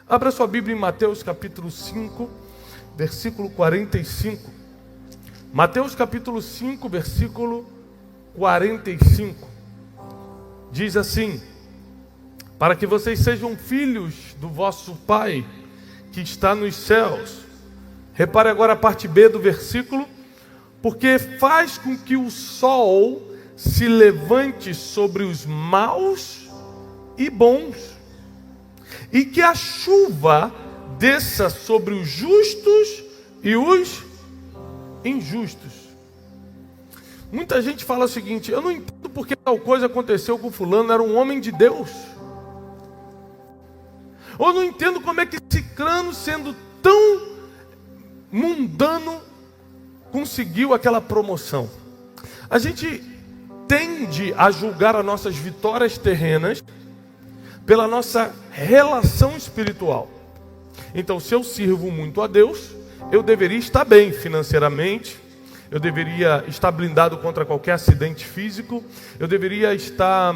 Abra sua Bíblia em Mateus capítulo 5, versículo 45. Mateus capítulo 5, versículo 45. Diz assim: para que vocês sejam filhos do vosso Pai que está nos céus. Repare agora a parte B do versículo. Porque faz com que o sol se levante sobre os maus e bons, e que a chuva desça sobre os justos e os injustos. Muita gente fala o seguinte: eu não entendo porque tal coisa aconteceu com fulano, era um homem de Deus. Ou não entendo como é que Cicrano, sendo tão mundano, conseguiu aquela promoção. A gente tende a julgar as nossas vitórias terrenas pela nossa relação espiritual. Então, se eu sirvo muito a Deus, eu deveria estar bem financeiramente, eu deveria estar blindado contra qualquer acidente físico, eu deveria estar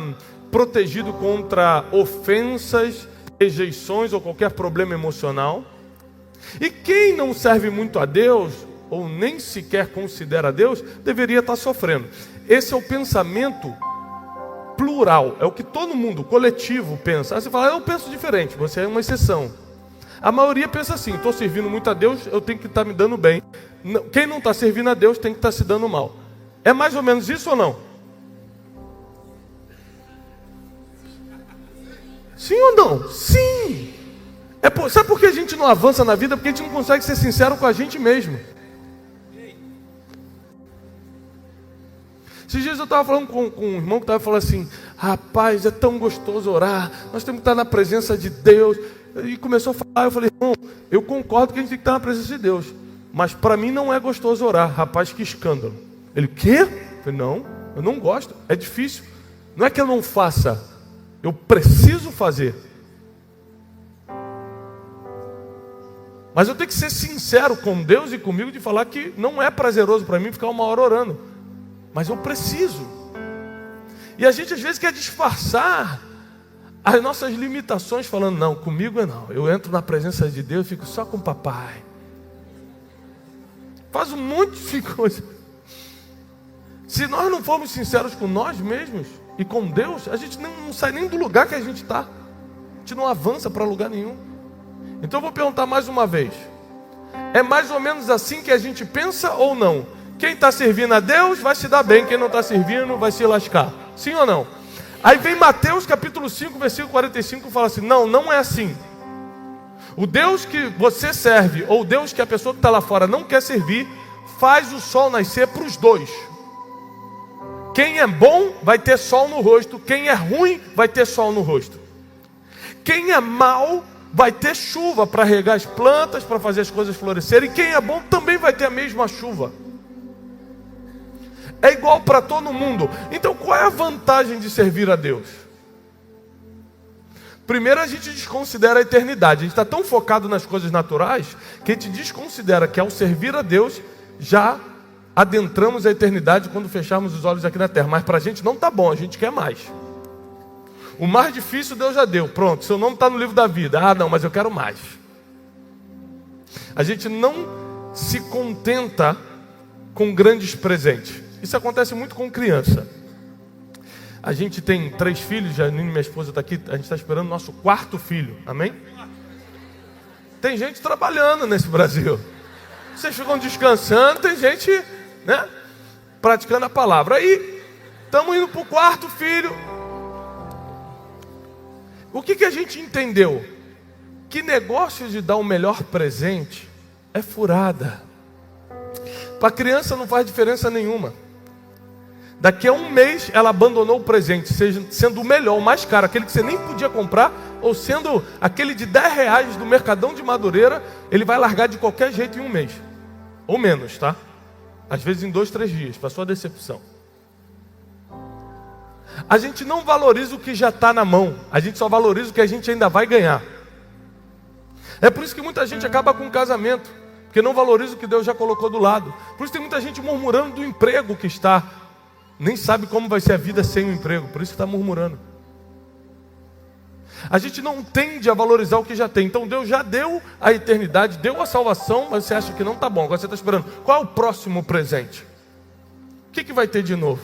protegido contra ofensas, rejeições ou qualquer problema emocional. E quem não serve muito a Deus, ou nem sequer considera Deus, deveria estar sofrendo. Esse é o pensamento plural, é o que todo mundo, coletivo, pensa. Aí você fala: eu penso diferente, você é uma exceção. A maioria pensa assim: estou servindo muito a Deus, eu tenho que estar me dando bem. Quem não está servindo a Deus tem que estar se dando mal. É mais ou menos isso ou não? Sim ou não? Sim! Sabe por que a gente não avança na vida? Porque a gente não consegue ser sincero com a gente mesmo. Esses dias eu estava falando com um irmão que estava falando assim: rapaz, é tão gostoso orar, nós temos que estar na presença de Deus. E começou a falar, eu falei: irmão, eu concordo que a gente tem que estar na presença de Deus, mas para mim não é gostoso orar. Rapaz, que escândalo. Ele: quê? Eu falei: não, eu não gosto, é difícil. Não é que eu não faça, eu preciso fazer. Mas eu tenho que ser sincero com Deus e comigo de falar que não é prazeroso para mim ficar uma hora orando. Mas eu preciso. E a gente às vezes quer disfarçar as nossas limitações falando: não, comigo é não. Eu entro na presença de Deus e fico só com o papai. Faz um monte de coisa. Se nós não formos sinceros com nós mesmos e com Deus, a gente não sai nem do lugar que a gente está. A gente não avança para lugar nenhum. Então eu vou perguntar mais uma vez: é mais ou menos assim que a gente pensa ou não? Quem está servindo a Deus vai se dar bem, quem não está servindo vai se lascar. Sim ou não? Aí vem Mateus capítulo 5, versículo 45 e fala assim: não, não é assim. O Deus que você serve, ou o Deus que a pessoa que está lá fora não quer servir, faz o sol nascer para os dois. Quem é bom vai ter sol no rosto, quem é ruim vai ter sol no rosto. Quem é mau vai ter chuva para regar as plantas, para fazer as coisas florescerem. E quem é bom também vai ter a mesma chuva. É igual para todo mundo. Então qual é a vantagem de servir a Deus? Primeiro, a gente desconsidera a eternidade. A gente está tão focado nas coisas naturais que a gente desconsidera que ao servir a Deus já adentramos a eternidade quando fecharmos os olhos aqui na terra. Mas para a gente não está bom, a gente quer mais. O mais difícil Deus já deu. Pronto, seu nome está no livro da vida. Ah não, mas eu quero mais. A gente não se contenta com grandes presentes. Isso acontece muito com criança. A gente tem 3 filhos, Janine, minha esposa está aqui, a gente está esperando o nosso 4º filho, amém? Tem gente trabalhando nesse Brasil. Vocês ficam descansando, tem gente, né, praticando a palavra. Aí, estamos indo para o 4º filho. O que a gente entendeu? Que negócio de dar o melhor presente é furada. Para a criança não faz diferença nenhuma. Daqui a um mês ela abandonou o presente, sendo o melhor, o mais caro, aquele que você nem podia comprar, ou sendo aquele de R$10 do Mercadão de Madureira, ele vai largar de qualquer jeito em um mês. Ou menos, tá? Às vezes em 2, 3 dias, para sua decepção. A gente não valoriza o que já está na mão, a gente só valoriza o que a gente ainda vai ganhar. É por isso que muita gente acaba com o casamento, porque não valoriza o que Deus já colocou do lado. Por isso tem muita gente murmurando do emprego que está. Nem sabe como vai ser a vida sem o emprego, por isso que está murmurando. A gente não tende a valorizar o que já tem. Então Deus já deu a eternidade, deu a salvação, mas você acha que não está bom. Agora você está esperando. Qual é o próximo presente? O que vai ter de novo?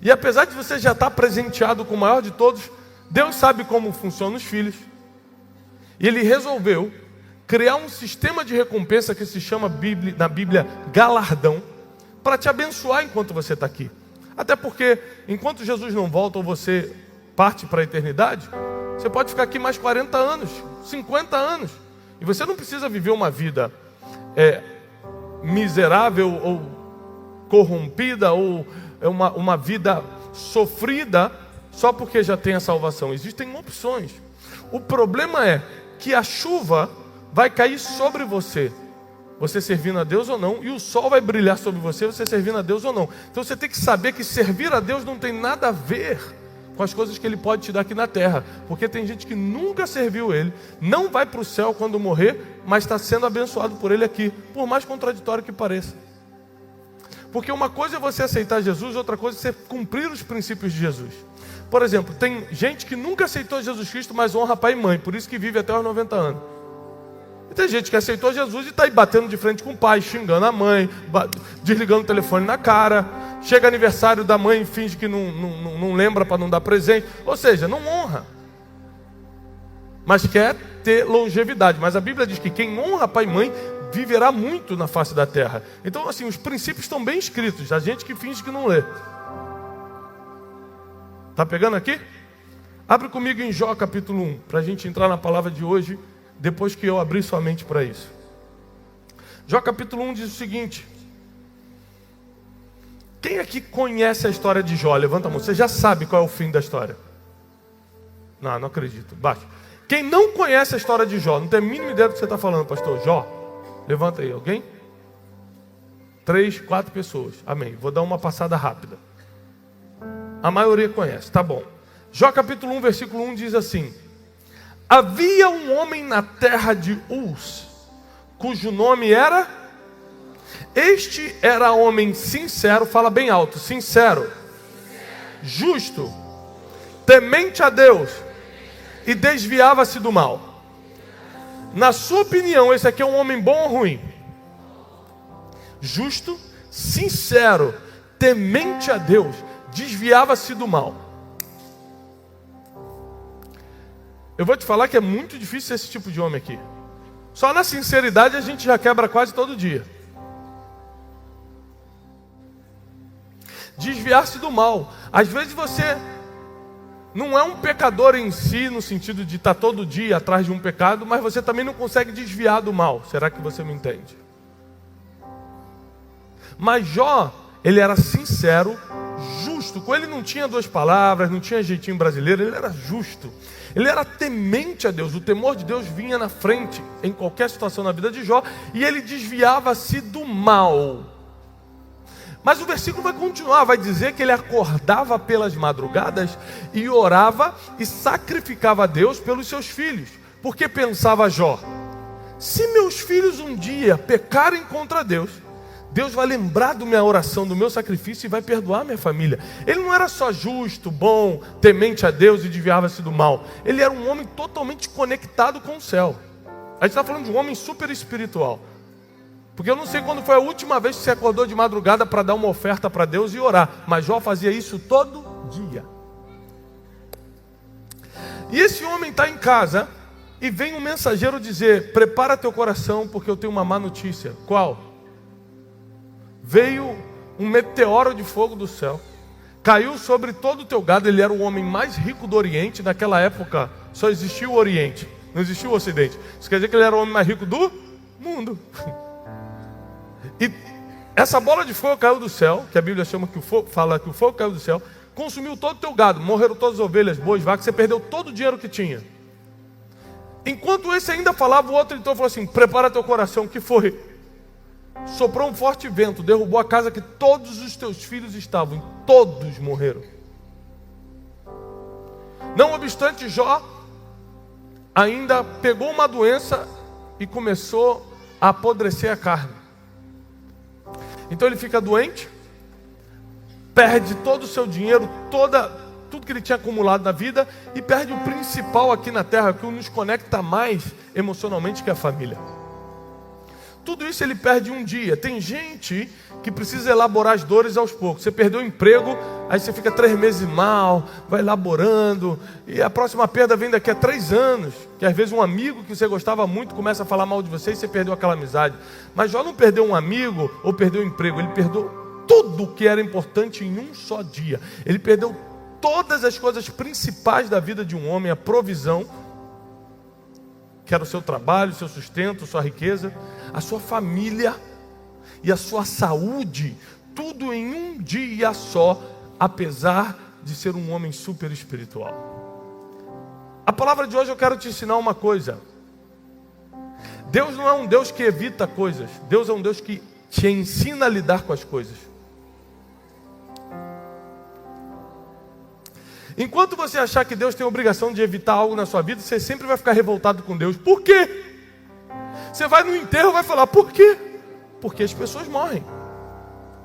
E apesar de você já estar presenteado com o maior de todos, Deus sabe como funcionam os filhos. E Ele resolveu criar um sistema de recompensa que se chama na Bíblia galardão, para te abençoar enquanto você está aqui. Até porque, enquanto Jesus não volta ou você parte para a eternidade, você pode ficar aqui mais 40 anos, 50 anos. E você não precisa viver uma vida miserável ou corrompida ou uma vida sofrida só porque já tem a salvação. Existem opções. O problema é que a chuva vai cair sobre você, você servindo a Deus ou não, e o sol vai brilhar sobre você, você servindo a Deus ou não. Então você tem que saber que servir a Deus não tem nada a ver com as coisas que Ele pode te dar aqui na terra, porque tem gente que nunca serviu Ele, não vai para o céu quando morrer, mas está sendo abençoado por Ele aqui, por mais contraditório que pareça. Porque uma coisa é você aceitar Jesus, outra coisa é você cumprir os princípios de Jesus. Por exemplo, tem gente que nunca aceitou Jesus Cristo, mas honra pai e mãe, por isso que vive até os 90 anos. E tem gente que aceitou Jesus e está aí batendo de frente com o pai, xingando a mãe, desligando o telefone na cara. Chega aniversário da mãe e finge que não lembra para não dar presente. Ou seja, não honra. Mas quer ter longevidade. Mas a Bíblia diz que quem honra pai e mãe viverá muito na face da terra. Então, assim, os princípios estão bem escritos. A gente que finge que não lê. Está pegando aqui? Abre comigo em Jó capítulo 1, para a gente entrar na palavra de hoje, depois que eu abrir sua mente para isso. Jó capítulo 1 diz o seguinte: quem aqui conhece a história de Jó? Levanta a mão. Você já sabe qual é o fim da história? Não acredito. Baixa. Quem não conhece a história de Jó, não tem a mínima ideia do que você está falando, pastor? Jó, levanta aí. Alguém? 3, 4 pessoas. Amém. Vou dar uma passada rápida. A maioria conhece, tá bom. Jó capítulo 1, versículo 1 diz assim: havia um homem na terra de Uz, cujo nome era... Este era homem sincero, fala bem alto, sincero, justo, temente a Deus e desviava-se do mal. Na sua opinião, esse aqui é um homem bom ou ruim? Justo, sincero, temente a Deus, desviava-se do mal. Eu vou te falar que é muito difícil ser esse tipo de homem aqui. Só na sinceridade a gente já quebra quase todo dia. Desviar-se do mal. Às vezes você não é um pecador em si, no sentido de estar todo dia atrás de um pecado, mas você também não consegue desviar do mal. Será que você me entende? Mas Jó, ele era sincero, justo. Com ele não tinha duas palavras, não tinha jeitinho brasileiro, ele era justo. Ele era temente a Deus, o temor de Deus vinha na frente em qualquer situação na vida de Jó, e ele desviava-se do mal. Mas o versículo vai continuar, vai dizer que ele acordava pelas madrugadas e orava e sacrificava a Deus pelos seus filhos. Porque pensava Jó: se meus filhos um dia pecarem contra Deus, Deus vai lembrar da minha oração, do meu sacrifício e vai perdoar minha família. Ele não era só justo, bom, temente a Deus e desviava-se do mal. Ele era um homem totalmente conectado com o céu. A gente está falando de um homem super espiritual. Porque eu não sei quando foi a última vez que você acordou de madrugada para dar uma oferta para Deus e orar. Mas Jó fazia isso todo dia. E esse homem está em casa e vem um mensageiro dizer: prepara teu coração porque eu tenho uma má notícia. Qual? Veio um meteoro de fogo do céu, caiu sobre todo o teu gado. Ele era o homem mais rico do Oriente. Naquela época só existia o Oriente, não existia o Ocidente. Isso quer dizer que ele era o homem mais rico do mundo. E essa bola de fogo caiu do céu, que a Bíblia chama que o fogo, fala que o fogo caiu do céu, consumiu todo o teu gado, morreram todas as ovelhas, bois, vacas, você perdeu todo o dinheiro que tinha. Enquanto esse ainda falava, o outro então falou assim: prepara teu coração. Que foi? Soprou um forte vento, derrubou a casa que todos os teus filhos estavam, e todos morreram. Não obstante, Jó ainda pegou uma doença e começou a apodrecer a carne. Então ele fica doente, perde todo o seu dinheiro, toda tudo que ele tinha acumulado na vida e perde o principal aqui na terra, que nos conecta mais emocionalmente, que é a família. Tudo isso ele perde um dia. Tem gente que precisa elaborar as dores aos poucos. Você perdeu o emprego, aí você fica 3 meses mal, vai elaborando, e a próxima perda vem daqui a 3 anos, que às vezes um amigo que você gostava muito começa a falar mal de você e você perdeu aquela amizade. Mas Jó não perdeu um amigo ou perdeu o emprego, ele perdeu tudo que era importante em um só dia. Ele perdeu todas as coisas principais da vida de um homem, a provisão, que era o seu trabalho, o seu sustento, a sua riqueza, a sua família e a sua saúde, tudo em um dia só, apesar de ser um homem super espiritual. A palavra de hoje eu quero te ensinar uma coisa. Deus não é um Deus que evita coisas, Deus é um Deus que te ensina a lidar com as coisas. Enquanto você achar que Deus tem a obrigação de evitar algo na sua vida, você sempre vai ficar revoltado com Deus. Por quê? Você vai no enterro e vai falar, por quê? Porque as pessoas morrem.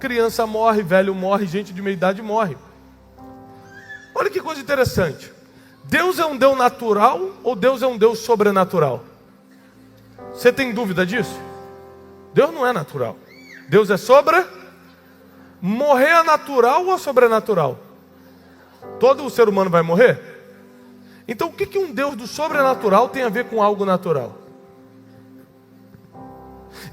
Criança morre, velho morre, gente de meia idade morre. Olha que coisa interessante. Deus é um Deus natural ou Deus é um Deus sobrenatural? Você tem dúvida disso? Deus não é natural. Deus é Morrer é natural ou sobrenatural? Todo ser humano vai morrer? Então o que um Deus do sobrenatural tem a ver com algo natural?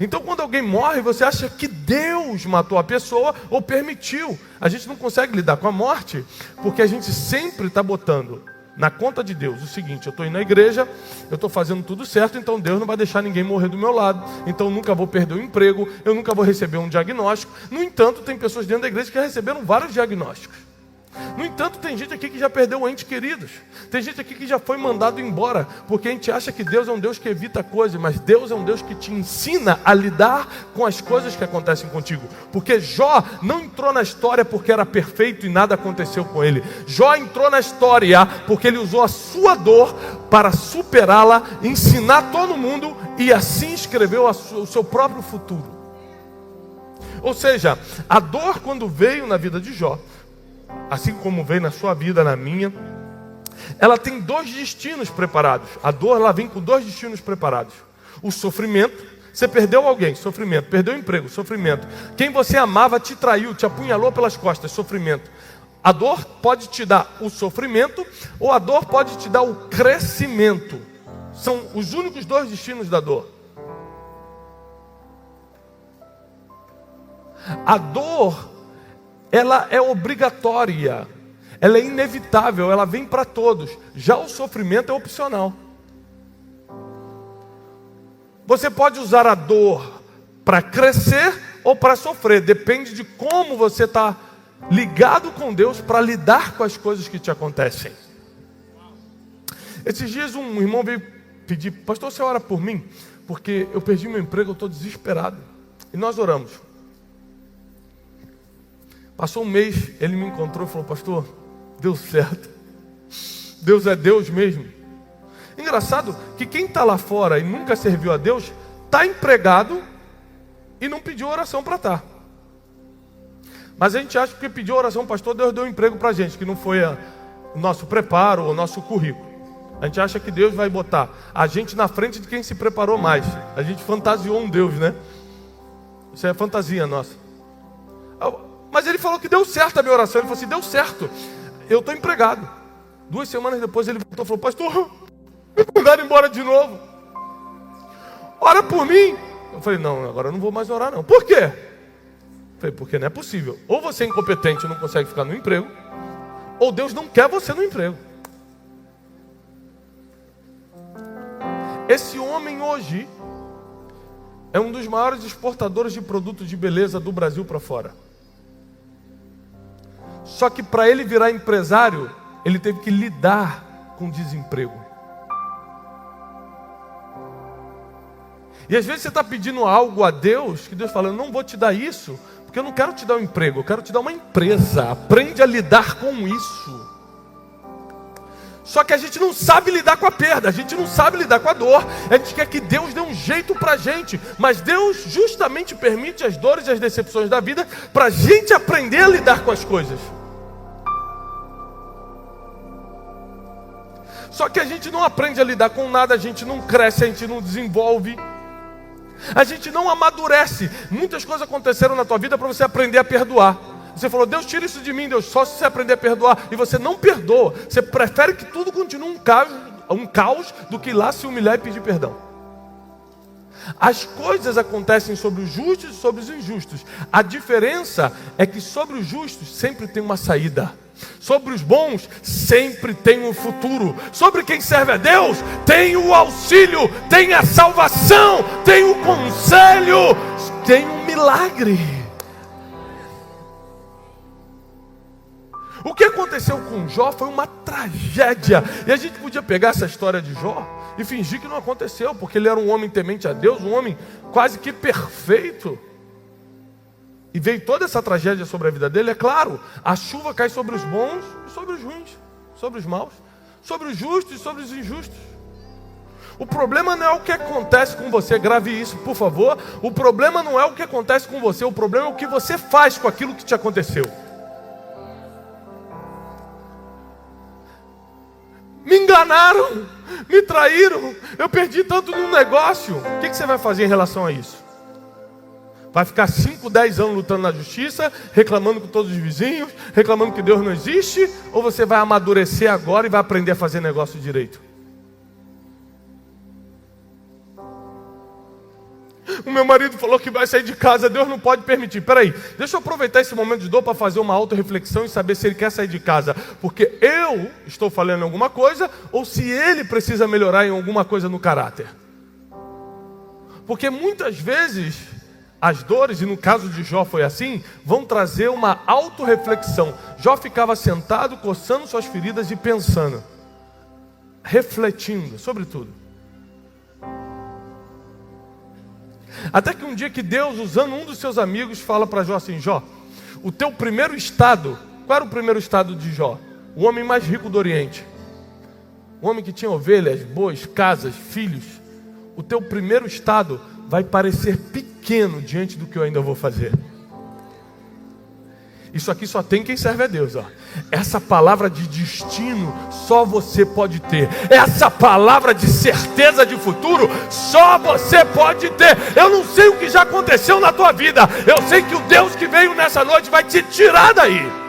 Então quando alguém morre, você acha que Deus matou a pessoa ou permitiu. A gente não consegue lidar com a morte, porque a gente sempre está botando na conta de Deus o seguinte: eu estou indo na igreja, eu estou fazendo tudo certo, então Deus não vai deixar ninguém morrer do meu lado, então eu nunca vou perder o emprego, eu nunca vou receber um diagnóstico. No entanto, tem pessoas dentro da igreja que receberam vários diagnósticos. No entanto, tem gente aqui que já perdeu entes queridos. Tem gente aqui que já foi mandado embora, porque a gente acha que Deus é um Deus que evita coisas, mas Deus é um Deus que te ensina a lidar com as coisas que acontecem contigo. Porque Jó não entrou na história porque era perfeito e nada aconteceu com ele. Jó entrou na história porque ele usou a sua dor para superá-la, ensinar todo mundo e assim escreveu o seu próprio futuro. Ou seja, a dor, quando veio na vida de Jó, assim como veio na sua vida, na minha, ela tem 2 destinos preparados. A dor, ela vem com 2 destinos preparados. O sofrimento, você perdeu alguém, sofrimento. Perdeu o emprego, sofrimento. Quem você amava te traiu, te apunhalou pelas costas, sofrimento. A dor pode te dar o sofrimento, ou a dor pode te dar o crescimento. São os únicos 2 destinos da dor. A dor, ela é obrigatória, ela é inevitável, ela vem para todos. Já o sofrimento é opcional. Você pode usar a dor para crescer ou para sofrer, depende de como você está ligado com Deus para lidar com as coisas que te acontecem. Esses dias um irmão veio pedir: pastor, você ora por mim? Porque eu perdi meu emprego, eu estou desesperado. E nós oramos. Passou um mês, ele me encontrou e falou: pastor, deu certo. Deus é Deus mesmo. Engraçado que quem está lá fora e nunca serviu a Deus, está empregado e não pediu oração para estar. Mas a gente acha que pediu oração, pastor, Deus deu um emprego para a gente, que não foi o nosso preparo, o nosso currículo. A gente acha que Deus vai botar a gente na frente de quem se preparou mais. A gente fantasiou um Deus, né? Isso é fantasia nossa. Mas ele falou que deu certo a minha oração. Ele falou assim: deu certo, eu estou empregado. 2 semanas depois ele voltou e falou: pastor, me mandaram embora de novo, ora por mim. Eu falei: não, agora eu não vou mais orar não. Por quê? Eu falei: porque não é possível. Ou você é incompetente e não consegue ficar no emprego, ou Deus não quer você no emprego. Esse homem hoje é um dos maiores exportadores de produtos de beleza do Brasil para fora. Só que para ele virar empresário, ele teve que lidar com desemprego. E às vezes você está pedindo algo a Deus, que Deus fala: eu não vou te dar isso, porque eu não quero te dar um emprego, eu quero te dar uma empresa. Aprende a lidar com isso. Só que a gente não sabe lidar com a perda, a gente não sabe lidar com a dor. A gente quer que Deus dê um jeito para a gente, mas Deus justamente permite as dores e as decepções da vida para a gente aprender a lidar com as coisas. Só que a gente não aprende a lidar com nada, a gente não cresce, a gente não desenvolve, a gente não amadurece. Muitas coisas aconteceram na tua vida para você aprender a perdoar. Você falou, Deus, tira isso de mim, Deus, só se você aprender a perdoar. E você não perdoa, você prefere que tudo continue um caos do que ir lá se humilhar e pedir perdão. As coisas acontecem sobre os justos e sobre os injustos. A diferença é que sobre os justos sempre tem uma saída. Sobre os bons sempre tem um futuro. Sobre quem serve a Deus tem o auxílio, tem a salvação, tem o conselho, tem um milagre. O que aconteceu com Jó foi uma tragédia. E a gente podia pegar essa história de Jó e fingir que não aconteceu, porque ele era um homem temente a Deus, um homem quase que perfeito. E veio toda essa tragédia sobre a vida dele. É claro, a chuva cai sobre os bons e sobre os ruins, sobre os maus, sobre os justos e sobre os injustos. O problema não é o que acontece com você, grave isso, por favor. O problema não é o que acontece com você, o problema é o que você faz com aquilo que te aconteceu. Me enganaram, me traíram, eu perdi tanto no negócio. O que você vai fazer em relação a isso? Vai ficar 5, 10 anos lutando na justiça, reclamando com todos os vizinhos, reclamando que Deus não existe? Ou você vai amadurecer agora e vai aprender a fazer negócio direito? O meu marido falou que vai sair de casa, Deus não pode permitir. Peraí, deixa eu aproveitar esse momento de dor para fazer uma autorreflexão e saber se ele quer sair de casa porque eu estou falhando em alguma coisa ou se ele precisa melhorar em alguma coisa no caráter. Porque muitas vezes as dores, e no caso de Jó foi assim, vão trazer uma autorreflexão. Jó ficava sentado, coçando suas feridas e pensando, refletindo sobre tudo. Até que um dia que Deus, usando um dos seus amigos, fala para Jó assim, Jó, o teu primeiro estado, qual era o primeiro estado de Jó? O homem mais rico do Oriente. O homem que tinha ovelhas, bois, casas, filhos. O teu primeiro estado vai parecer pequeno diante do que eu ainda vou fazer. Isso aqui só tem quem serve a Deus, ó. Essa palavra de destino só você pode ter. Essa palavra de certeza de futuro só você pode ter. Eu não sei o que já aconteceu na tua vida. Eu sei que o Deus que veio nessa noite vai te tirar daí.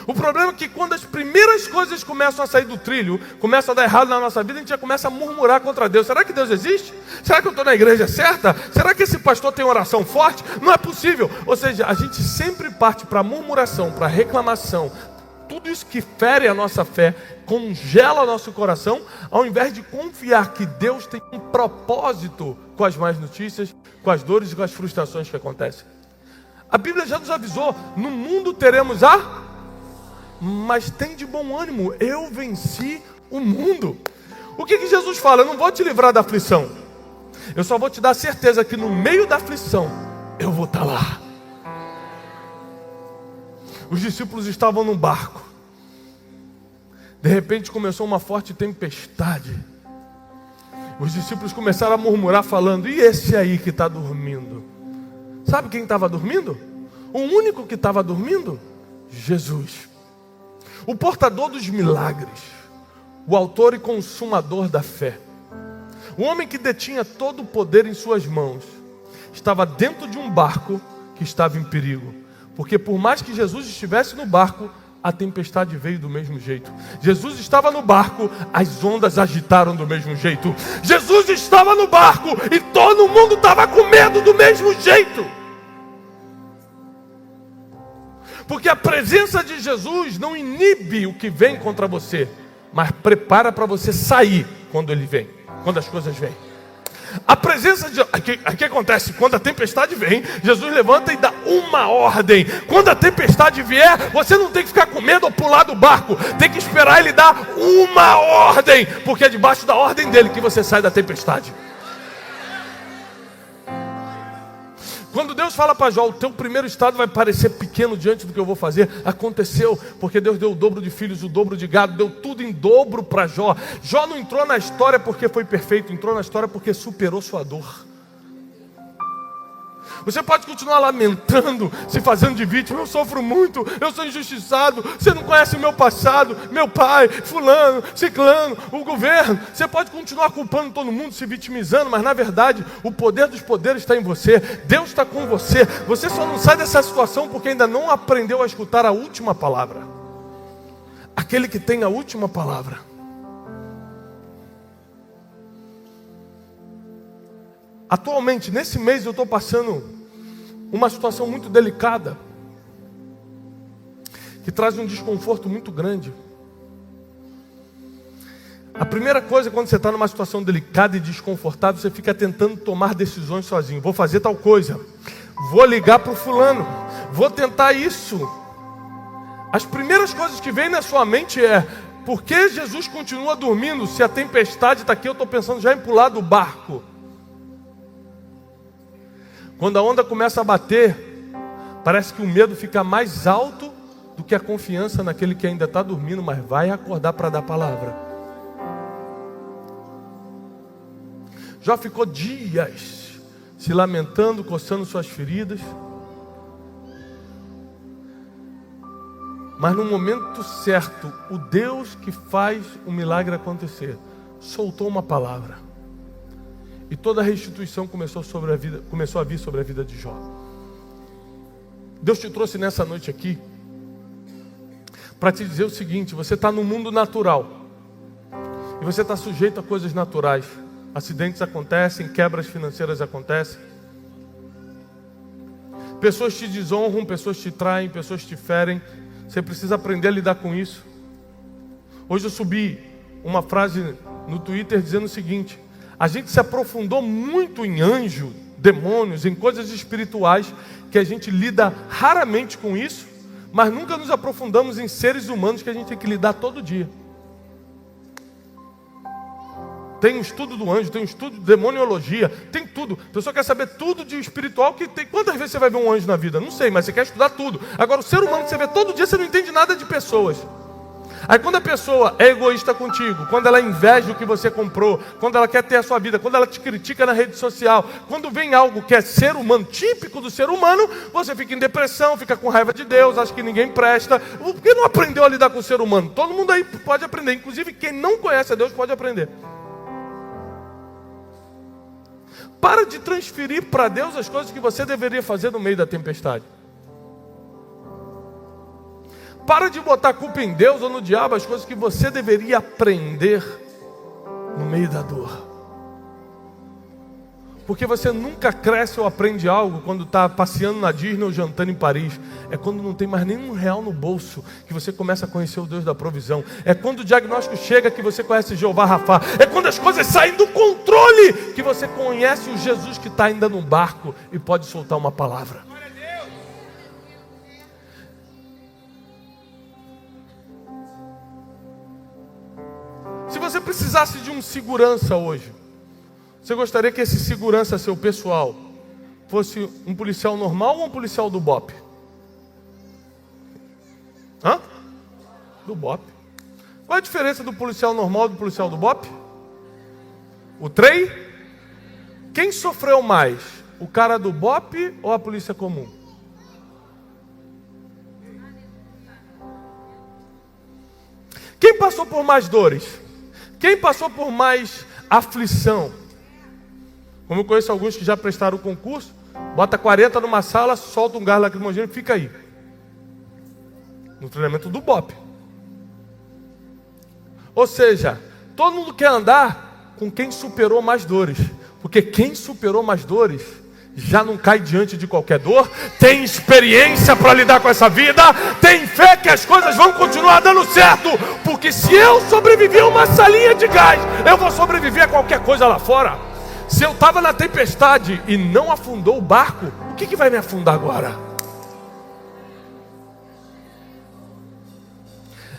O problema é que quando as primeiras coisas começam a sair do trilho, começam a dar errado na nossa vida, a gente já começa a murmurar contra Deus. Será que Deus existe? Será que eu estou na igreja certa? Será que esse pastor tem oração forte? Não é possível. Ou seja, a gente sempre parte para murmuração, para reclamação. Tudo isso que fere a nossa fé, congela nosso coração, ao invés de confiar que Deus tem um propósito com as más notícias, com as dores e com as frustrações que acontecem. A Bíblia já nos avisou, no mundo teremos mas tem de bom ânimo, eu venci o mundo. O que Jesus fala? Eu não vou te livrar da aflição, eu só vou te dar certeza que no meio da aflição, eu vou estar lá. Os discípulos estavam num barco. De repente começou uma forte tempestade. Os discípulos começaram a murmurar falando, e esse aí que está dormindo? Sabe quem estava dormindo? O único que estava dormindo? Jesus. O portador dos milagres, o autor e consumador da fé, o homem que detinha todo o poder em suas mãos, estava dentro de um barco que estava em perigo, porque por mais que Jesus estivesse no barco, a tempestade veio do mesmo jeito. Jesus estava no barco, as ondas agitaram do mesmo jeito. Jesus estava no barco e todo mundo estava com medo do mesmo jeito. Porque a presença de Jesus não inibe o que vem contra você, mas prepara para você sair quando ele vem, quando as coisas vêm. A presença de... O que acontece? Quando a tempestade vem, Jesus levanta e dá uma ordem. Quando a tempestade vier, você não tem que ficar com medo ou pular do barco. Tem que esperar ele dar uma ordem, porque é debaixo da ordem dele que você sai da tempestade. Quando Deus fala para Jó, o teu primeiro estado vai parecer pequeno diante do que eu vou fazer, aconteceu, porque Deus deu o dobro de filhos, o dobro de gado, deu tudo em dobro para Jó. Jó não entrou na história porque foi perfeito, entrou na história porque superou sua dor. Você pode continuar lamentando, se fazendo de vítima. Eu sofro muito, eu sou injustiçado. Você não conhece o meu passado, meu pai, fulano, ciclano, o governo. Você pode continuar culpando todo mundo, se vitimizando, mas na verdade o poder dos poderes está em você. Deus está com você. Você só não sai dessa situação porque ainda não aprendeu a escutar a última palavra. Aquele que tem a última palavra. Atualmente, nesse mês, eu estou passando uma situação muito delicada, que traz um desconforto muito grande. A primeira coisa, quando você está numa situação delicada e desconfortável, você fica tentando tomar decisões sozinho. Vou fazer tal coisa, vou ligar para o fulano, vou tentar isso. As primeiras coisas que vêm na sua mente é: por que Jesus continua dormindo? Se a tempestade está aqui, eu estou pensando já em pular do barco. Quando a onda começa a bater, parece que o medo fica mais alto do que a confiança naquele que ainda está dormindo, mas vai acordar para dar palavra. Já ficou dias se lamentando, coçando suas feridas, mas no momento certo, o Deus que faz o milagre acontecer, soltou uma palavra. E toda a restituição começou a vir sobre a vida de Jó. Deus te trouxe nessa noite aqui para te dizer o seguinte: você está no mundo natural e você está sujeito a coisas naturais. Acidentes acontecem, quebras financeiras acontecem, pessoas te desonram, pessoas te traem, pessoas te ferem. Você precisa aprender a lidar com isso. Hoje eu subi uma frase no Twitter dizendo o seguinte: a gente se aprofundou muito em anjo, demônios, em coisas espirituais, que a gente lida raramente com isso, mas nunca nos aprofundamos em seres humanos que a gente tem que lidar todo dia. Tem um estudo do anjo, tem um estudo de demoniologia, tem tudo. A pessoa quer saber tudo de espiritual que tem. Quantas vezes você vai ver um anjo na vida? Não sei, mas você quer estudar tudo. Agora, o ser humano que você vê todo dia, você não entende nada de pessoas. Aí quando a pessoa é egoísta contigo, quando ela inveja o que você comprou, quando ela quer ter a sua vida, quando ela te critica na rede social, quando vem algo que é ser humano, típico do ser humano, você fica em depressão, fica com raiva de Deus, acha que ninguém presta. Por que não aprendeu a lidar com o ser humano? Todo mundo aí pode aprender, inclusive quem não conhece a Deus pode aprender. Para de transferir para Deus as coisas que você deveria fazer no meio da tempestade. Para de botar culpa em Deus ou no diabo as coisas que você deveria aprender no meio da dor. Porque você nunca cresce ou aprende algo quando está passeando na Disney ou jantando em Paris. É quando não tem mais nenhum real no bolso que você começa a conhecer o Deus da provisão. É quando o diagnóstico chega que você conhece Jeová Rafá. É quando as coisas saem do controle que você conhece o Jesus que está ainda no barco e pode soltar uma palavra. Se você precisasse de um segurança hoje, você gostaria que esse segurança seu pessoal fosse um policial normal ou um policial do BOP? Hã? Do BOP. Qual a diferença do policial normal e do policial do BOP? O trem? Quem sofreu mais? O cara do BOP ou a polícia comum? Quem passou por mais dores? Quem passou por mais aflição? Como eu conheço alguns que já prestaram o concurso, bota 40 numa sala, solta um gás lacrimogêneo e fica aí. No treinamento do BOP. Ou seja, todo mundo quer andar com quem superou mais dores. Porque quem superou mais dores já não cai diante de qualquer dor, tem experiência para lidar com essa vida, tem fé que as coisas vão continuar dando certo. Porque se eu sobreviver a uma salinha de gás, eu vou sobreviver a qualquer coisa lá fora. Se eu estava na tempestade e não afundou o barco, o que vai me afundar agora?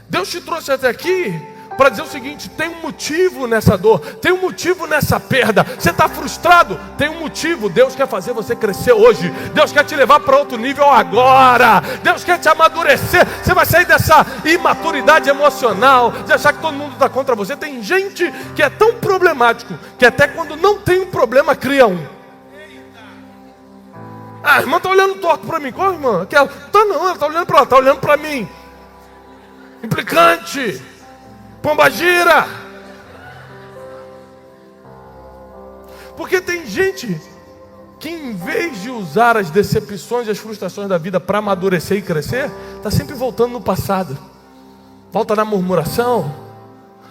Deus te trouxe até aqui para dizer o seguinte: tem um motivo nessa dor, tem um motivo nessa perda. Você está frustrado? Tem um motivo. Deus quer fazer você crescer hoje. Deus quer te levar para outro nível agora. Deus quer te amadurecer. Você vai sair dessa imaturidade emocional, de achar que todo mundo está contra você. Tem gente que é tão problemático que até quando não tem um problema cria um. Ah, a irmã está olhando torto para mim. Qual irmã? Aquela. Tá não, ela está olhando para ela, está olhando para mim. Implicante. Pombagira. Porque tem gente que em vez de usar as decepções e as frustrações da vida para amadurecer e crescer, está sempre voltando no passado. Volta na murmuração,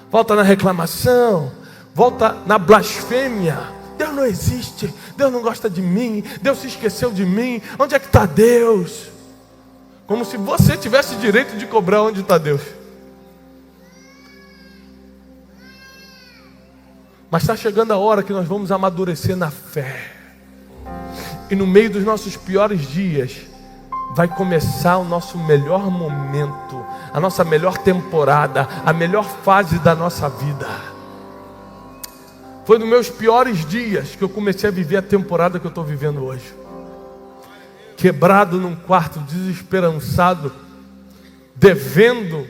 volta na reclamação, volta na blasfêmia. Deus não existe, Deus não gosta de mim, Deus se esqueceu de mim, onde é que está Deus? Como se você tivesse direito de cobrar onde está Deus. Mas está chegando a hora que nós vamos amadurecer na fé. E no meio dos nossos piores dias, vai começar o nosso melhor momento, a nossa melhor temporada, a melhor fase da nossa vida. Foi nos meus piores dias que eu comecei a viver a temporada que eu estou vivendo hoje. Quebrado num quarto, desesperançado, devendo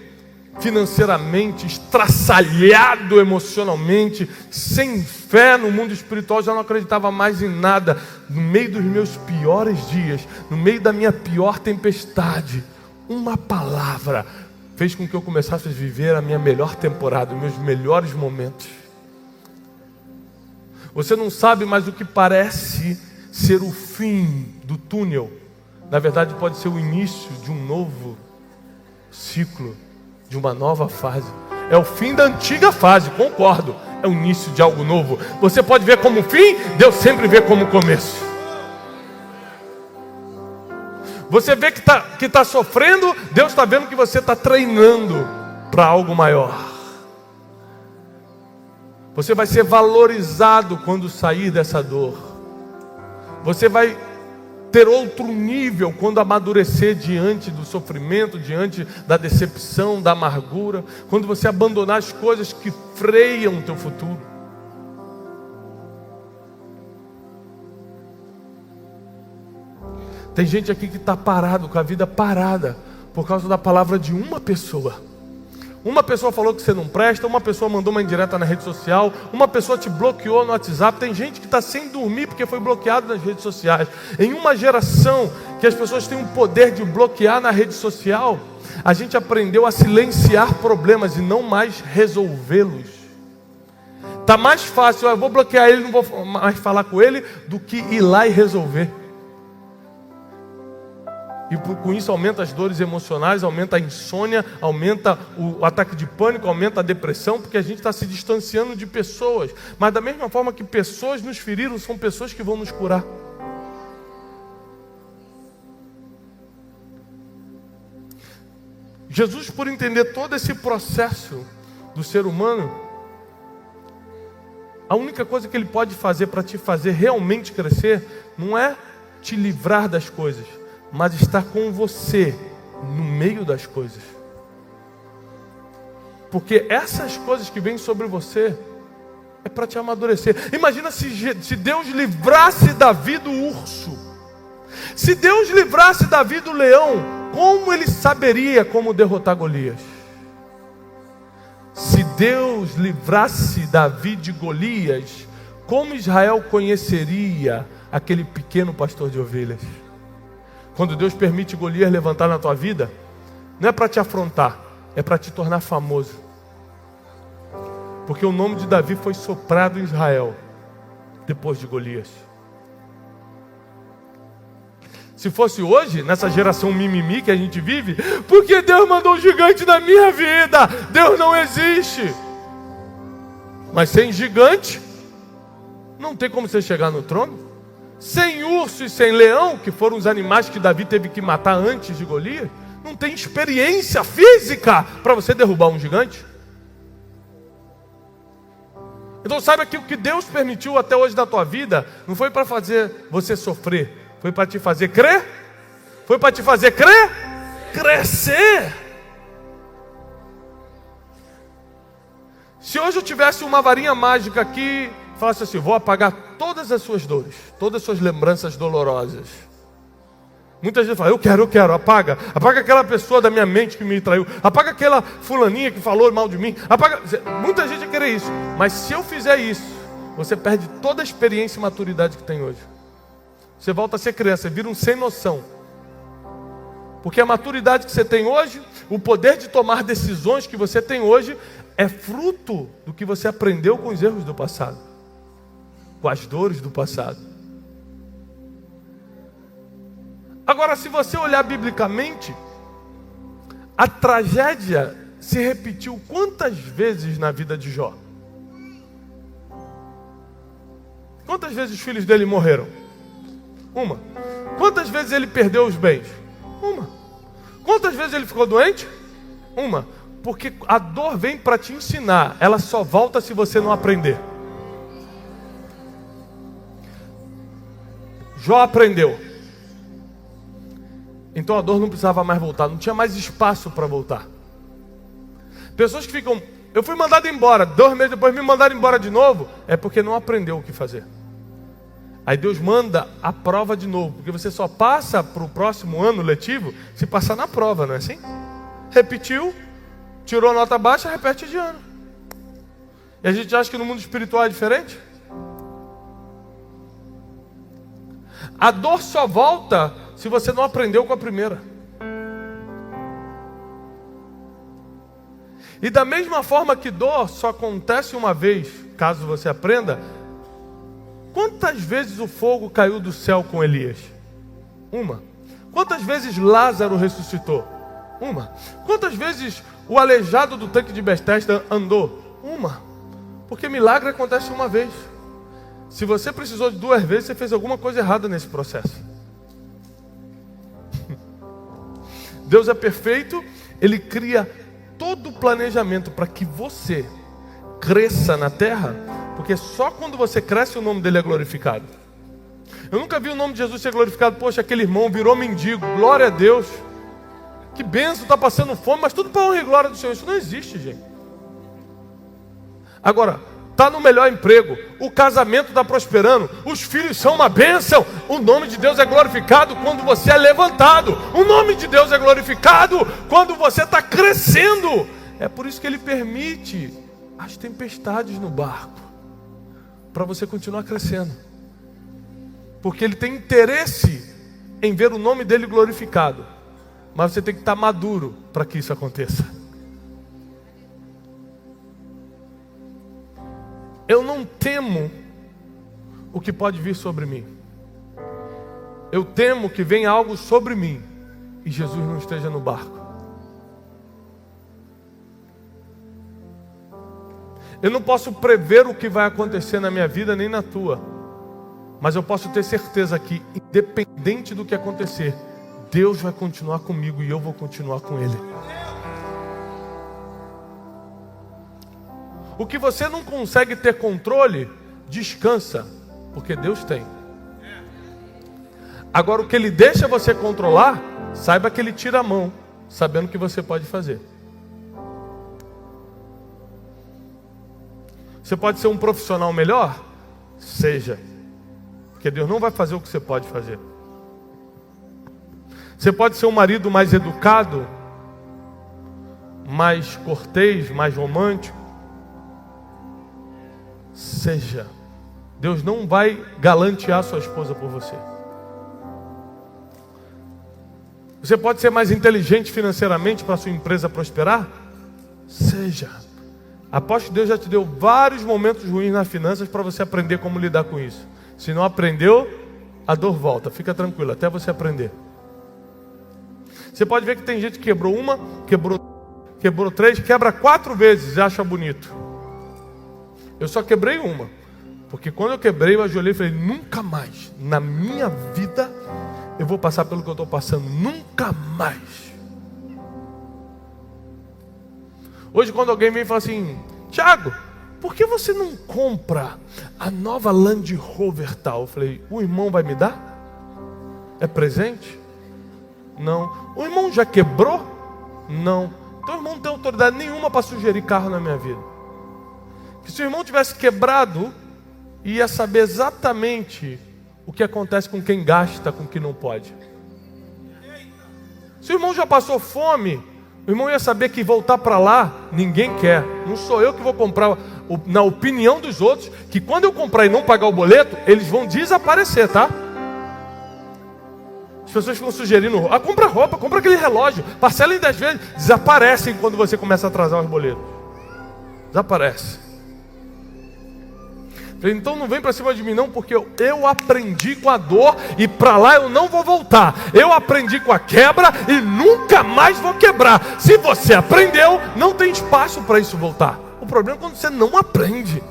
financeiramente, estraçalhado emocionalmente, sem fé no mundo espiritual, já não acreditava mais em nada. No meio dos meus piores dias, no meio da minha pior tempestade, uma palavra fez com que eu começasse a viver a minha melhor temporada, os meus melhores momentos. Você não sabe, mas o que parece ser o fim do túnel, na verdade pode ser o início de um novo ciclo, de uma nova fase. É o fim da antiga fase, concordo. É o início de algo novo. Você pode ver como fim, Deus sempre vê como começo. Você vê que está sofrendo, Deus está vendo que você está treinando para algo maior. Você vai ser valorizado quando sair dessa dor. Você vai ter outro nível quando amadurecer diante do sofrimento, diante da decepção, da amargura, quando você abandonar as coisas que freiam o teu futuro. Tem gente aqui que está parado, com a vida parada, por causa da palavra de uma pessoa. Uma pessoa falou que você não presta, uma pessoa mandou uma indireta na rede social, uma pessoa te bloqueou no WhatsApp. Tem gente que está sem dormir porque foi bloqueado nas redes sociais. Em uma geração que as pessoas têm o poder de bloquear na rede social, a gente aprendeu a silenciar problemas e não mais resolvê-los. Está mais fácil, eu vou bloquear ele, não vou mais falar com ele, do que ir lá e resolver. E com isso aumenta as dores emocionais, aumenta a insônia, aumenta o ataque de pânico, aumenta a depressão, porque a gente está se distanciando de pessoas. Mas da mesma forma que pessoas nos feriram, são pessoas que vão nos curar. Jesus, por entender todo esse processo do ser humano, a única coisa que Ele pode fazer para te fazer realmente crescer, não é te livrar das coisas, mas estar com você no meio das coisas. Porque essas coisas que vêm sobre você é para te amadurecer. Imagina se Deus livrasse Davi do urso. Se Deus livrasse Davi do leão, como ele saberia como derrotar Golias? Se Deus livrasse Davi de Golias, como Israel conheceria aquele pequeno pastor de ovelhas? Quando Deus permite Golias levantar na tua vida, não é para te afrontar, é para te tornar famoso. Porque o nome de Davi foi soprado em Israel depois de Golias. Se fosse hoje, nessa geração mimimi que a gente vive, porque Deus mandou um gigante na minha vida? Deus não existe. Mas sem gigante, não tem como você chegar no trono. Sem urso e sem leão, que foram os animais que Davi teve que matar antes de Golias, não tem experiência física para você derrubar um gigante. Então saiba que o que Deus permitiu até hoje na tua vida, não foi para fazer você sofrer, foi para te fazer crer. Foi para te fazer crer, crescer. Se hoje eu tivesse uma varinha mágica aqui, falasse assim: vou apagar todas as suas dores, todas as suas lembranças dolorosas. Muita gente fala: eu quero, apaga aquela pessoa da minha mente que me traiu, apaga aquela fulaninha que falou mal de mim, apaga. Muita gente vai querer isso, mas se eu fizer isso, você perde toda a experiência e maturidade que tem hoje. Você volta a ser criança, você vira um sem noção. Porque a maturidade que você tem hoje, o poder de tomar decisões que você tem hoje, é fruto do que você aprendeu com os erros do passado, com as dores do passado. Agora, se você olhar biblicamente, a tragédia se repetiu quantas vezes na vida de Jó? Quantas vezes os filhos dele morreram? Uma. Quantas vezes ele perdeu os bens? Uma. Quantas vezes ele ficou doente? Uma. Porque a dor vem para te ensinar. Ela só volta se você não aprender. Jó aprendeu. Então a dor não precisava mais voltar. Não tinha mais espaço para voltar. Pessoas que ficam... Eu fui mandado embora. 2 meses depois me mandaram embora de novo. É porque não aprendeu o que fazer. Aí Deus manda a prova de novo. Porque você só passa para o próximo ano letivo se passar na prova, não é assim? Repetiu, tirou nota baixa, repete de ano. E a gente acha que no mundo espiritual é diferente? A dor só volta se você não aprendeu com a primeira. E da mesma forma que dor só acontece uma vez, caso você aprenda, quantas vezes o fogo caiu do céu com Elias? Uma. Quantas vezes Lázaro ressuscitou? Uma. Quantas vezes o aleijado do tanque de Betesda andou? Uma. Porque milagre acontece uma vez. Se você precisou de 2 vezes, você fez alguma coisa errada nesse processo. Deus é perfeito, Ele cria todo o planejamento para que você cresça na terra, porque só quando você cresce o nome dele é glorificado. Eu nunca vi o nome de Jesus ser glorificado. Poxa, aquele irmão virou mendigo, glória a Deus. Que benção, está passando fome, mas tudo para honra e glória do Senhor. Isso não existe, gente. Agora, está no melhor emprego, o casamento está prosperando, os filhos são uma bênção. O nome de Deus é glorificado quando você é levantado. O nome de Deus é glorificado quando você está crescendo. É por isso que Ele permite as tempestades no barco, para você continuar crescendo. Porque Ele tem interesse em ver o nome dEle glorificado. Mas você tem que estar maduro para que isso aconteça. Eu não temo o que pode vir sobre mim. Eu temo que venha algo sobre mim e Jesus não esteja no barco. Eu não posso prever o que vai acontecer na minha vida nem na tua. Mas eu posso ter certeza que, independente do que acontecer, Deus vai continuar comigo e eu vou continuar com Ele. O que você não consegue ter controle, descansa, porque Deus tem. Agora o que Ele deixa você controlar, saiba que Ele tira a mão, sabendo o que você pode fazer. Você pode ser um profissional melhor? Seja. Porque Deus não vai fazer o que você pode fazer. Você pode ser um marido mais educado, mais cortês, mais romântico. Seja. Deus não vai galantear sua esposa por você. Você pode ser mais inteligente financeiramente para sua empresa prosperar? Seja. Aposto que Deus já te deu vários momentos ruins nas finanças para você aprender como lidar com isso. Se não aprendeu, a dor volta. Fica tranquilo, até você aprender. Você pode ver que tem gente que quebrou uma, quebrou 3, quebra 4 vezes e acha bonito. Eu só quebrei uma. Porque quando eu quebrei, eu ajoelhei e falei, nunca mais, na minha vida, eu vou passar pelo que eu estou passando. Nunca mais. Hoje quando alguém vem e fala assim, Thiago, por que você não compra a nova Land Rover tal? Eu falei, o irmão vai me dar? É presente? Não. O irmão já quebrou? Não. Então o irmão não tem autoridade nenhuma para sugerir carro na minha vida. Que se o irmão tivesse quebrado, ia saber exatamente o que acontece com quem gasta, com quem não pode. Se o irmão já passou fome, o irmão ia saber que voltar para lá, ninguém quer. Não sou eu que vou comprar, na opinião dos outros, que quando eu comprar e não pagar o boleto, eles vão desaparecer, tá? As pessoas ficam sugerindo, compra roupa, compra aquele relógio, parcela em 10 vezes. Desaparecem quando você começa a atrasar os boletos. Desaparece. Então não vem para cima de mim não, porque eu aprendi com a dor e para lá eu não vou voltar. Eu aprendi com a quebra e nunca mais vou quebrar. Se você aprendeu, não tem espaço para isso voltar. O problema é quando você não aprende.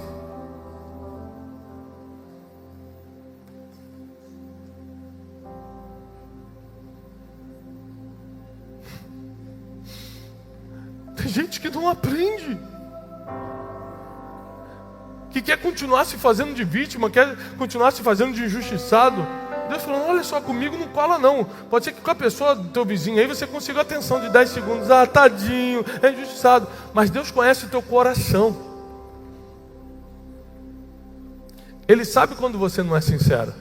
Tem gente que não aprende, que quer continuar se fazendo de vítima, quer continuar se fazendo de injustiçado. Deus falando, olha só, comigo não cola não. Pode ser que com a pessoa do teu vizinho aí você consiga a atenção de 10 segundos. Tadinho, é injustiçado. Mas Deus conhece o teu coração. Ele sabe quando você não é sincero.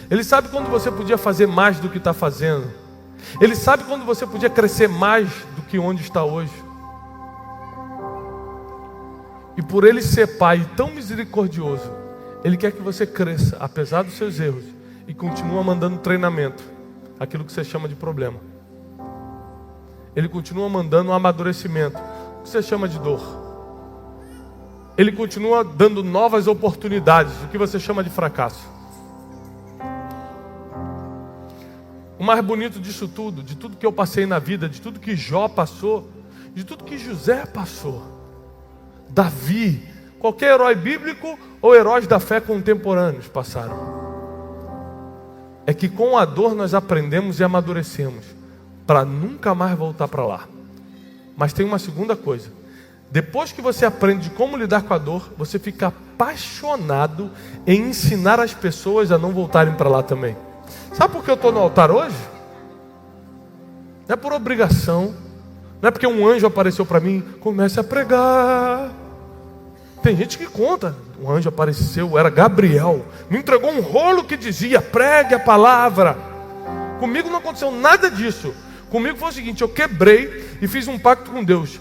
Ele sabe quando você podia fazer mais do que está fazendo. Ele sabe quando você podia crescer mais do que onde está hoje. E por Ele ser Pai tão misericordioso, Ele quer que você cresça, apesar dos seus erros, e continua mandando treinamento, aquilo que você chama de problema. Ele continua mandando um amadurecimento, o que você chama de dor. Ele continua dando novas oportunidades, o que você chama de fracasso. O mais bonito disso tudo, de tudo que eu passei na vida, de tudo que Jó passou, de tudo que José passou, Davi, qualquer herói bíblico ou heróis da fé contemporâneos passaram, é que com a dor nós aprendemos e amadurecemos para nunca mais voltar para lá. Mas tem uma segunda coisa: depois que você aprende como lidar com a dor, você fica apaixonado em ensinar as pessoas a não voltarem para lá também. Sabe por que eu estou no altar hoje? Não é por obrigação, não é porque um anjo apareceu para mim, comece a pregar. Tem gente que conta, um anjo apareceu, era Gabriel, me entregou um rolo que dizia, pregue a palavra. Comigo não aconteceu nada disso. Comigo foi o seguinte, eu quebrei e fiz um pacto com Deus.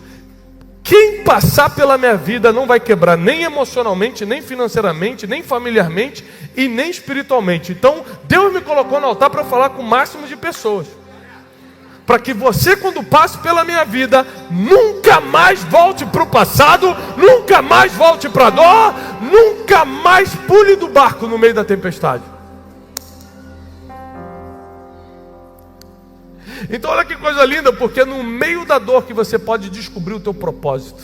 Quem passar pela minha vida não vai quebrar nem emocionalmente, nem financeiramente, nem familiarmente e nem espiritualmente. Então Deus me colocou no altar para falar com o máximo de pessoas, para que você, quando passe pela minha vida, nunca mais volte para o passado, nunca mais volte para a dor, nunca mais pule do barco no meio da tempestade. Então olha que coisa linda, porque é no meio da dor que você pode descobrir o teu propósito.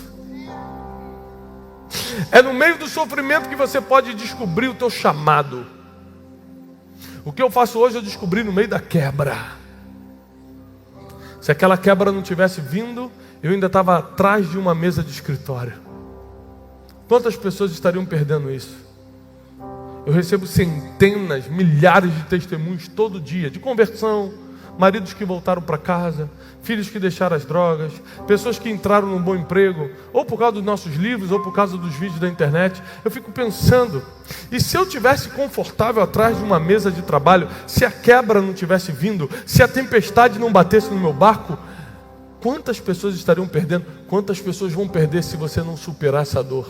É no meio do sofrimento que você pode descobrir o teu chamado. O que eu faço hoje eu descobri no meio da quebra. Se aquela quebra não tivesse vindo, eu ainda estava atrás de uma mesa de escritório. Quantas pessoas estariam perdendo isso? Eu recebo centenas, milhares de testemunhos todo dia, de conversão, maridos que voltaram para casa, filhos que deixaram as drogas, pessoas que entraram num bom emprego, ou por causa dos nossos livros, ou por causa dos vídeos da internet. Eu fico pensando, e se eu tivesse confortável atrás de uma mesa de trabalho, se a quebra não tivesse vindo, se a tempestade não batesse no meu barco, quantas pessoas estariam perdendo? Quantas pessoas vão perder se você não superar essa dor?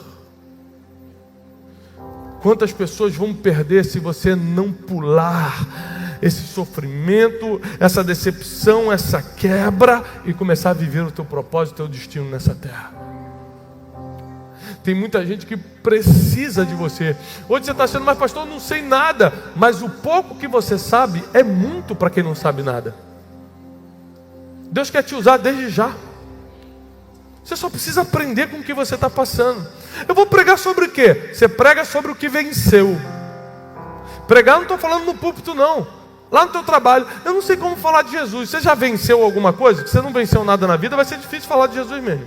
Quantas pessoas vão perder se você não pular esse sofrimento, essa decepção, essa quebra e começar a viver o teu propósito, o teu destino nessa terra? Tem muita gente que precisa de você. Hoje você está achando, mas pastor, eu não sei nada. Mas o pouco que você sabe é muito para quem não sabe nada. Deus quer te usar desde já. Você só precisa aprender com o que você está passando. Eu vou pregar sobre o quê? Você prega sobre o que venceu. Pregar não estou falando no púlpito não. Lá no teu trabalho, eu não sei como falar de Jesus. Você já venceu alguma coisa? Se você não venceu nada na vida, vai ser difícil falar de Jesus mesmo.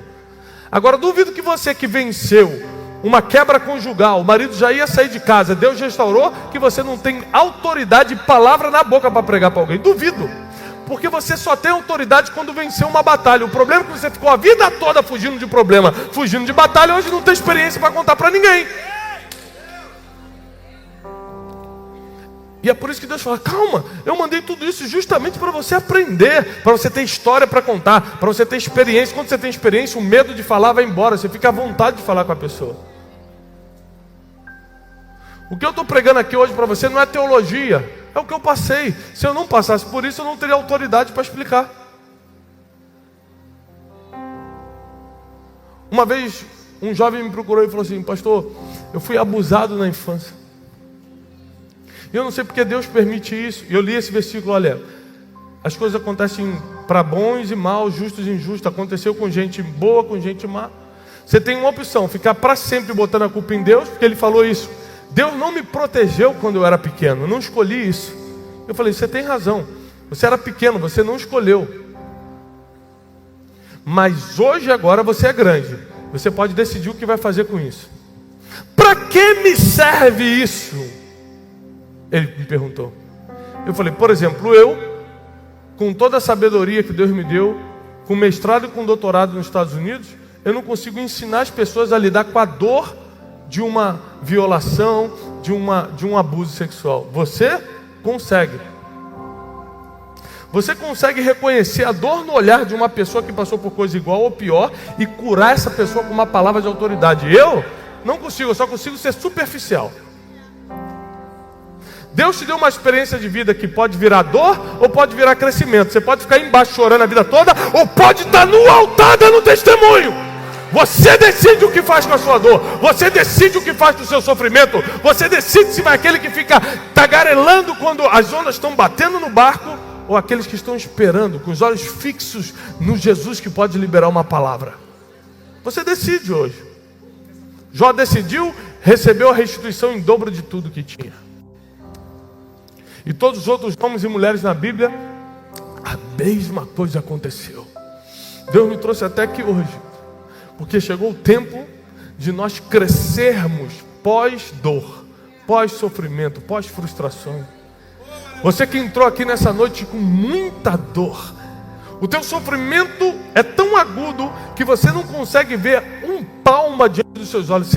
Agora, duvido que você que venceu uma quebra conjugal, o marido já ia sair de casa, Deus restaurou, que você não tem autoridade e palavra na boca para pregar para alguém. Duvido. Porque você só tem autoridade quando venceu uma batalha. O problema é que você ficou a vida toda fugindo de problema, fugindo de batalha, hoje não tem experiência para contar para ninguém. E é por isso que Deus fala, calma, eu mandei tudo isso justamente para você aprender, para você ter história para contar, para você ter experiência. Quando você tem experiência, o medo de falar vai embora, você fica à vontade de falar com a pessoa. O que eu estou pregando aqui hoje para você não é teologia, É o que eu passei. Se eu não passasse por isso, eu não teria autoridade para explicar. Uma vez, um jovem me procurou e falou assim: pastor, eu fui abusado na infância. E eu não sei porque Deus permite isso. E eu li esse versículo, olha, as coisas acontecem para bons e maus, justos e injustos. Aconteceu com gente boa, com gente má. Você tem uma opção, ficar para sempre botando a culpa em Deus, porque Ele falou isso. Deus não me protegeu quando eu era pequeno, eu não escolhi isso. Eu falei, você tem razão, você era pequeno, você não escolheu. Mas hoje, agora, você é grande. Você pode decidir o que vai fazer com isso. Para que me serve isso? Ele me perguntou. Eu falei, por exemplo, eu, com toda a sabedoria que Deus me deu, com mestrado e com doutorado nos Estados Unidos, eu não consigo ensinar as pessoas a lidar com a dor de uma violação, de um abuso sexual. Você consegue. Você consegue reconhecer a dor no olhar de uma pessoa que passou por coisa igual ou pior e curar essa pessoa com uma palavra de autoridade. Eu não consigo, eu só consigo ser superficial. Deus te deu uma experiência de vida que pode virar dor ou pode virar crescimento. Você pode ficar embaixo chorando a vida toda ou pode estar no altar dando testemunho. Você decide o que faz com a sua dor. Você decide o que faz com o seu sofrimento. Você decide se vai aquele que fica tagarelando quando as ondas estão batendo no barco, ou aqueles que estão esperando com os olhos fixos no Jesus que pode liberar uma palavra. Você decide hoje. Jó decidiu, recebeu a restituição em dobro de tudo que tinha. E todos os outros homens e mulheres na Bíblia, a mesma coisa aconteceu. Deus me trouxe até aqui hoje, porque chegou o tempo de nós crescermos pós-dor, pós-sofrimento, pós-frustração. Você que entrou aqui nessa noite com muita dor, o teu sofrimento é tão agudo que você não consegue ver um palmo diante dos seus olhos.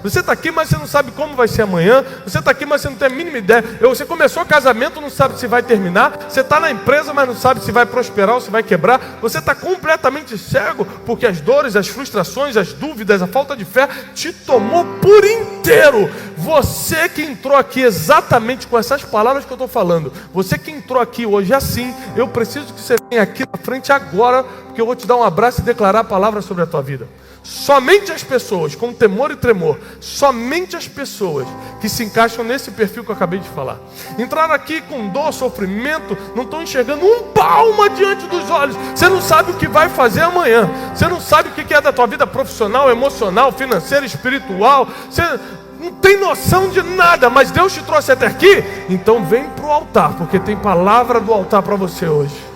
Você está aqui, mas você não sabe como vai ser amanhã. Você está aqui, mas você não tem a mínima ideia. Você começou o casamento, não sabe se vai terminar. Você está na empresa, mas não sabe se vai prosperar ou se vai quebrar. Você está completamente cego, porque as dores, as frustrações, as dúvidas, a falta de fé te tomou por inteiro. Você que entrou aqui exatamente com essas palavras que eu estou falando, você que entrou aqui hoje assim, eu preciso que você venha aqui na frente agora, porque eu vou te dar um abraço e declarar a palavra sobre a tua vida. Somente as pessoas com temor e tremor, somente as pessoas que se encaixam nesse perfil que eu acabei de falar, entraram aqui com dor, sofrimento, não estão enxergando um palmo diante dos olhos. Você não sabe o que vai fazer amanhã. Você não sabe o que é da tua vida profissional, emocional, financeira, espiritual. Você não tem noção de nada, mas Deus te trouxe até aqui. Então vem para o altar, porque tem palavra do altar para você hoje.